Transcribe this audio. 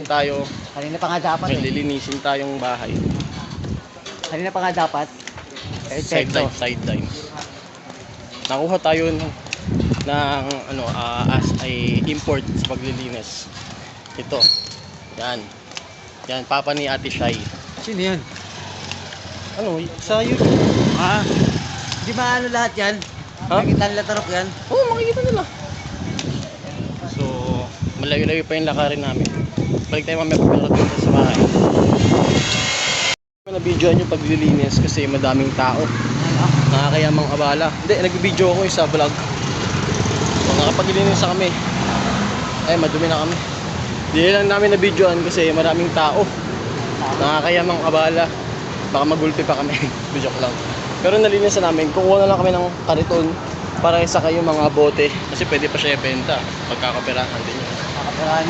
Tayo, Kanina pa nga dapat may eh. lilinisin tayong bahay. Kanina pa nga dapat. Sideline, sideline. Nakuha tayo ng as ay import sa paglilinis. Ito. Yan. Yan, papa ni Ate Shai. Sino yan? Sa YouTube. Ah, di ba ano lahat yan? Ha? Nakita nila tarok yan? Oo, makikita nila. So, malayo-layo pa yung lakarin namin. Balik tayo mamaya pagkarating sa bahay. Na-videoan yung paglilinis kasi madaming tao. Nakakayamang abala. Hindi, nag-video ako sa vlog. Nakapaglilinis na kami. Madumi na kami. Hindi lang namin na-videoan kasi maraming tao. Nakakayamang abala. Baka magulpi pa kami. Joke lang. Pero nalinis na namin. Kukuha na lang kami ng kariton para isa kayo mga bote. Kasi pwede pa siya ibenta. Pagkakapirahan din yun. Nakapiraan.